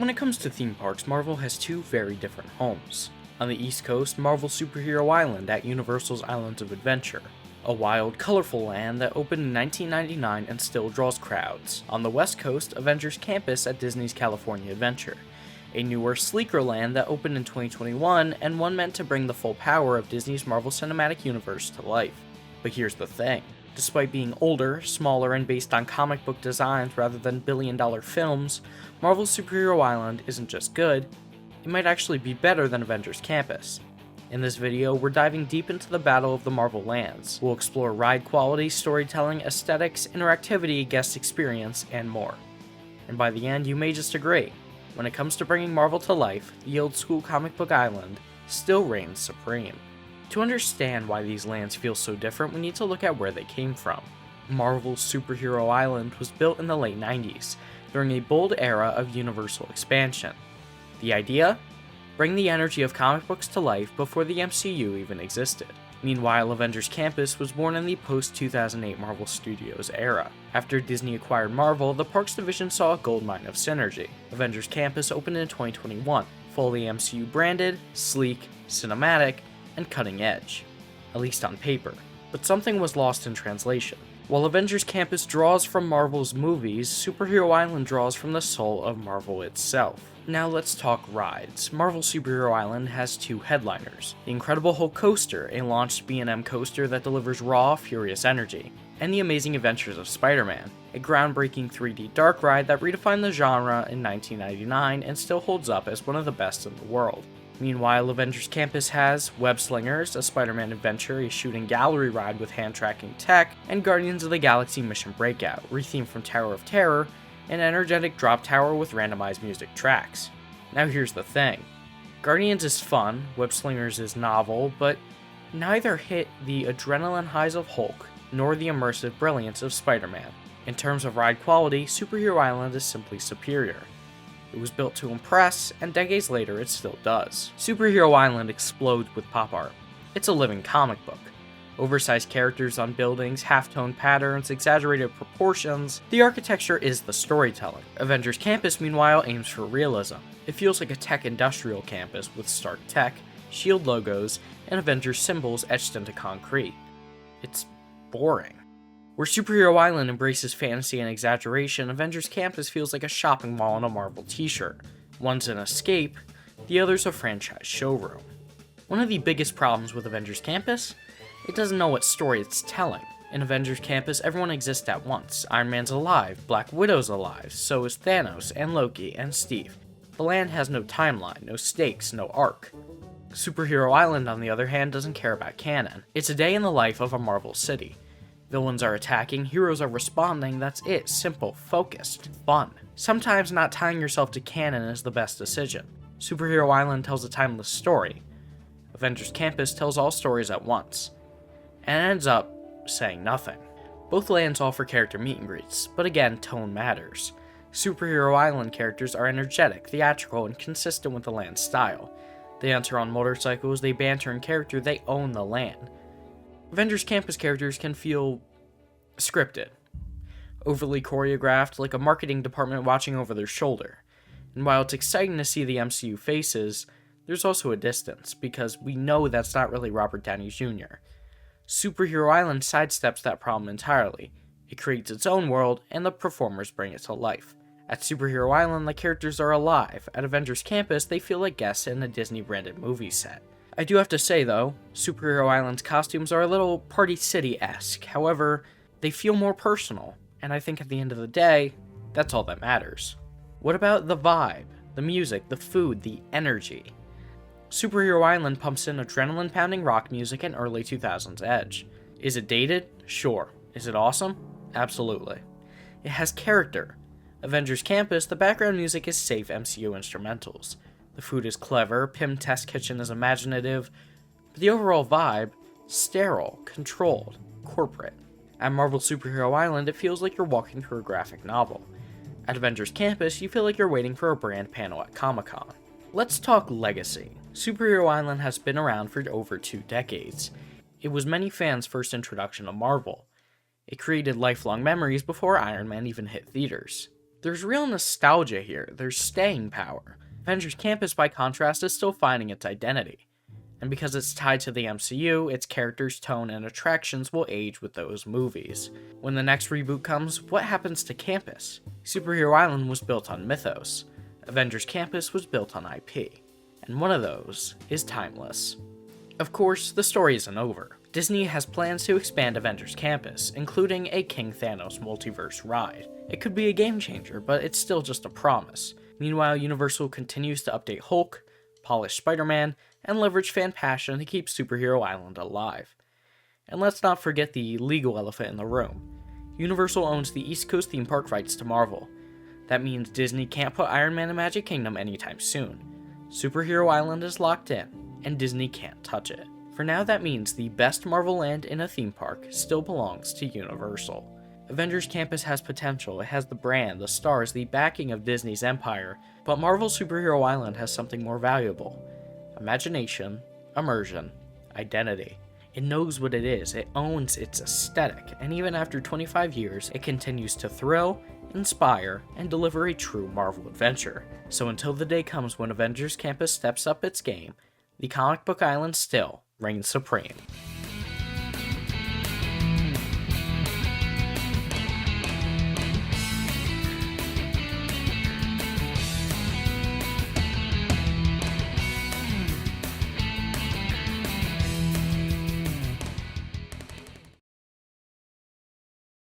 When it comes to theme parks, Marvel has two very different homes. On the East Coast, Marvel Superhero Island at Universal's Islands of Adventure, a wild, colorful land that opened in 1999 and still draws crowds. On the West Coast, Avengers Campus at Disney's California Adventure, a newer, sleeker land that opened in 2021 and one meant to bring the full power of Disney's Marvel Cinematic Universe to life. But here's the thing. Despite being older, smaller, and based on comic book designs rather than billion-dollar films, Marvel's Superhero Island isn't just good, it might actually be better than Avengers Campus. In this video, we're diving deep into the battle of the Marvel lands. We'll explore ride quality, storytelling, aesthetics, interactivity, guest experience, and more. And by the end, you may just agree. When it comes to bringing Marvel to life, the old-school comic book island still reigns supreme. To understand why these lands feel so different, we need to look at where they came from. Marvel's Superhero Island was built in the late 90s, during a bold era of universal expansion. The idea? Bring the energy of comic books to life before the MCU even existed. Meanwhile, Avengers Campus was born in the post-2008 Marvel Studios era. After Disney acquired Marvel, the Parks division saw a goldmine of synergy. Avengers Campus opened in 2021, fully MCU branded, sleek, cinematic, and cutting edge, at least on paper. But something was lost in translation. While Avengers Campus draws from Marvel's movies, Superhero Island draws from the soul of Marvel itself. Now let's talk rides. Marvel Superhero Island has two headliners: the Incredible Hulk Coaster, a launched B&M coaster that delivers raw, furious energy, and the Amazing Adventures of Spider-Man, a groundbreaking 3D dark ride that redefined the genre in 1999 and still holds up as one of the best in the world. Meanwhile, Avengers Campus has Web Slingers, a Spider-Man adventure, a shooting gallery ride with hand-tracking tech, and Guardians of the Galaxy Mission Breakout, rethemed from Tower of Terror, an energetic drop tower with randomized music tracks. Now here's the thing. Guardians is fun, Web Slingers is novel, but neither hit the adrenaline highs of Hulk, nor the immersive brilliance of Spider-Man. In terms of ride quality, Superhero Island is simply superior. It was built to impress, and decades later it still does. Superhero Island explodes with pop art. It's a living comic book. Oversized characters on buildings, half-tone patterns, exaggerated proportions. The architecture is the storytelling. Avengers Campus, meanwhile, aims for realism. It feels like a tech industrial campus with Stark tech, SHIELD logos, and Avengers symbols etched into concrete. It's boring. Where Superhero Island embraces fantasy and exaggeration, Avengers Campus feels like a shopping mall on a Marvel t-shirt. One's an escape, the other's a franchise showroom. One of the biggest problems with Avengers Campus? It doesn't know what story it's telling. In Avengers Campus, everyone exists at once. Iron Man's alive, Black Widow's alive, so is Thanos, and Loki, and Steve. The land has no timeline, no stakes, no arc. Superhero Island, on the other hand, doesn't care about canon. It's a day in the life of a Marvel city. Villains are attacking, heroes are responding, that's it. Simple, focused, fun. Sometimes not tying yourself to canon is the best decision. Superhero Island tells a timeless story. Avengers Campus tells all stories at once, and ends up saying nothing. Both lands offer character meet and greets, but again, tone matters. Superhero Island characters are energetic, theatrical, and consistent with the land's style. They enter on motorcycles, they banter in character, they own the land. Avengers Campus characters can feel scripted, overly choreographed, like a marketing department watching over their shoulder. And while it's exciting to see the MCU faces, there's also a distance, because we know that's not really Robert Downey Jr. Superhero Island sidesteps that problem entirely. It creates its own world, and the performers bring it to life. At Superhero Island, the characters are alive. At Avengers Campus, they feel like guests in a Disney-branded movie set. I do have to say, though, Superhero Island's costumes are a little Party City-esque. However, they feel more personal, and I think at the end of the day, that's all that matters. What about the vibe, the music, the food, the energy? Superhero Island pumps in adrenaline-pounding rock music and early 2000s edge. Is it dated? Sure. Is it awesome? Absolutely. It has character. Avengers Campus, the background music is safe MCU instrumentals. The food is clever, Pym Test Kitchen is imaginative, but the overall vibe, sterile, controlled, corporate. At Marvel Superhero Island, it feels like you're walking through a graphic novel. At Avengers Campus, you feel like you're waiting for a brand panel at Comic-Con. Let's talk legacy. Superhero Island has been around for over 2 decades. It was many fans' first introduction to Marvel. It created lifelong memories before Iron Man even hit theaters. There's real nostalgia here, there's staying power. Avengers Campus, by contrast, is still finding its identity. And because it's tied to the MCU, its characters, tone, and attractions will age with those movies. When the next reboot comes, what happens to Campus? Superhero Island was built on mythos. Avengers Campus was built on IP. And one of those is timeless. Of course, the story isn't over. Disney has plans to expand Avengers Campus, including a King Thanos multiverse ride. It could be a game changer, but it's still just a promise. Meanwhile, Universal continues to update Hulk, polish Spider-Man, and leverage fan passion to keep Superhero Island alive. And let's not forget the legal elephant in the room. Universal owns the East Coast theme park rights to Marvel. That means Disney can't put Iron Man in Magic Kingdom anytime soon. Superhero Island is locked in, and Disney can't touch it. For now, that means the best Marvel land in a theme park still belongs to Universal. Avengers Campus has potential, it has the brand, the stars, the backing of Disney's empire, but Marvel Superhero Island has something more valuable. Imagination, immersion, identity. It knows what it is, it owns its aesthetic, and even after 25 years, it continues to thrill, inspire, and deliver a true Marvel adventure. So until the day comes when Avengers Campus steps up its game, the comic book island still reigns supreme.